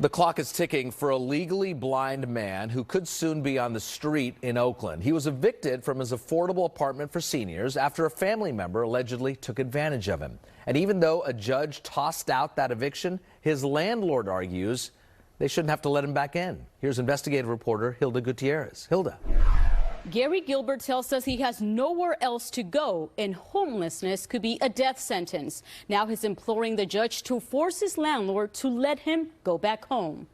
The clock is ticking for a legally blind man who could soon be on the street in Oakland. He was evicted from his affordable apartment for seniors after a family member allegedly took advantage of him. And even though a judge tossed out that eviction, his landlord argues they shouldn't have to let him back in. Here's investigative reporter Hilda Gutierrez. Hilda. Gary Gilbert tells us he has nowhere else to go, and homelessness could be a death sentence. Now he's imploring the judge to force his landlord to let him go back home.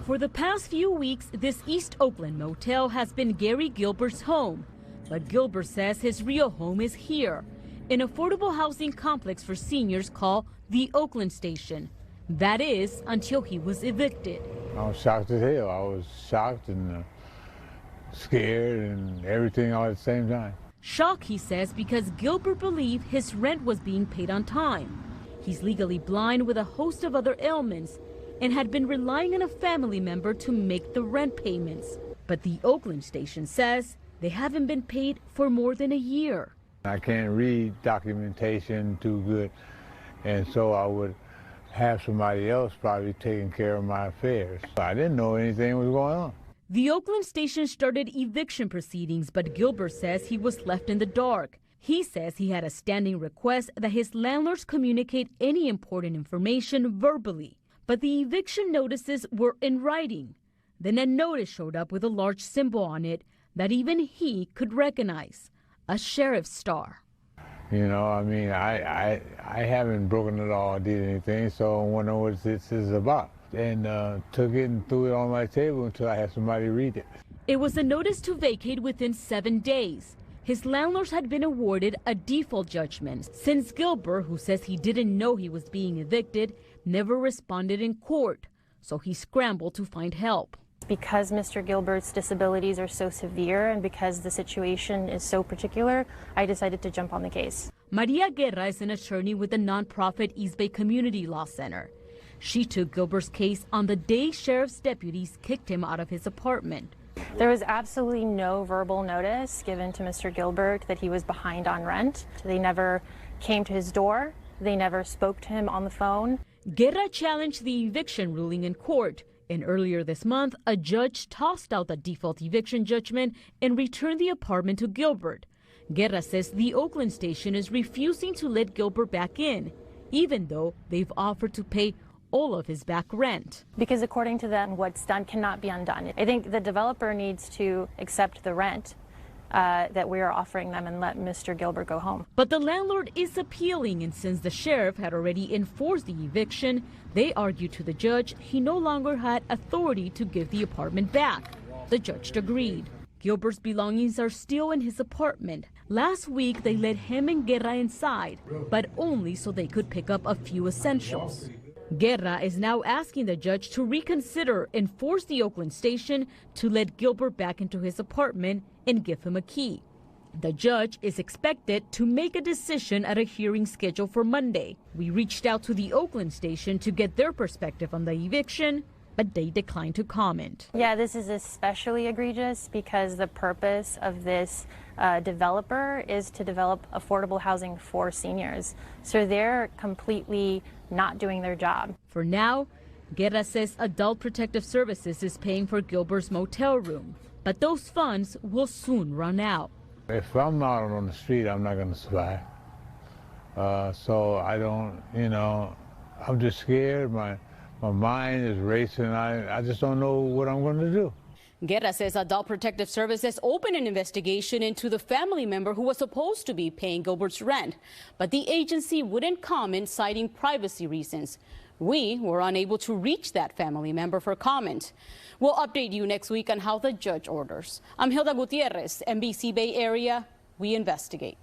For the past few weeks, this East Oakland motel has been Gary Gilbert's home. But Gilbert says his real home is here, an affordable housing complex for seniors called the Oakland Station. That is, until he was evicted. I was shocked as hell. I was shocked and scared and everything all at the same time. Shock, he says, because Gilbert believed his rent was being paid on time. He's legally blind with a host of other ailments and had been relying on a family member to make the rent payments. But the Oakland Station says they haven't been paid for more than a year. I can't read documentation too good, and so I would have somebody else probably taking care of my affairs. I didn't know anything was going on. The Oakland Station started eviction proceedings, but Gilbert says he was left in the dark. He says he had a standing request that his landlords communicate any important information verbally. But the eviction notices were in writing. Then a notice showed up with a large symbol on it that even he could recognize, a sheriff's star. You know, I mean, I haven't broken the law or did anything, so I wonder what this is about. And took it and threw it on my table until I had somebody read it. It was a notice to vacate within 7 days. His landlords had been awarded a default judgment since Gilbert, who says he didn't know he was being evicted, never responded in court. So he scrambled to find help. Because Mr. Gilbert's disabilities are so severe and because the situation is so particular, I decided to jump on the case. Maria Guerra is an attorney with the nonprofit East Bay Community Law Center. She took Gilbert's case on the day sheriff's deputies kicked him out of his apartment. There was absolutely no verbal notice given to Mr. Gilbert that he was behind on rent. They never came to his door. They never spoke to him on the phone. Guerra challenged the eviction ruling in court. And earlier this month, a judge tossed out the default eviction judgment and returned the apartment to Gilbert. Guerra says the Oakland Station is refusing to let Gilbert back in, even though they've offered to pay all of his back rent. Because according to them, what's done cannot be undone. I think the developer needs to accept the rent that we are offering them and let Mr. Gilbert go home. But the landlord is appealing, and since the sheriff had already enforced the eviction, they argued to the judge he no longer had authority to give the apartment back. The judge agreed. Gilbert's belongings are still in his apartment. Last week, they let him and Guerra inside, but only so they could pick up a few essentials. Guerra is now asking the judge to reconsider and force the Oakland Station to let Gilbert back into his apartment and give him a key. The judge is expected to make a decision at a hearing scheduled for Monday. We reached out to the Oakland Station to get their perspective on the eviction, but they declined to comment. Yeah, this is especially egregious because the purpose of this developer is to develop affordable housing for seniors. So they're completely not doing their job. For now, Guerra says Adult Protective Services is paying for Gilbert's motel room, but those funds will soon run out. If I'm out on the street, I'm not going to survive. So I don't, you know, I'm just scared. My mind is racing. I just don't know what I'm going to do. Guerra says Adult Protective Services opened an investigation into the family member who was supposed to be paying Gilbert's rent, but the agency wouldn't comment, citing privacy reasons. We were unable to reach that family member for comment. We'll update you next week on how the judge orders. I'm Hilda Gutierrez, NBC Bay Area. We investigate.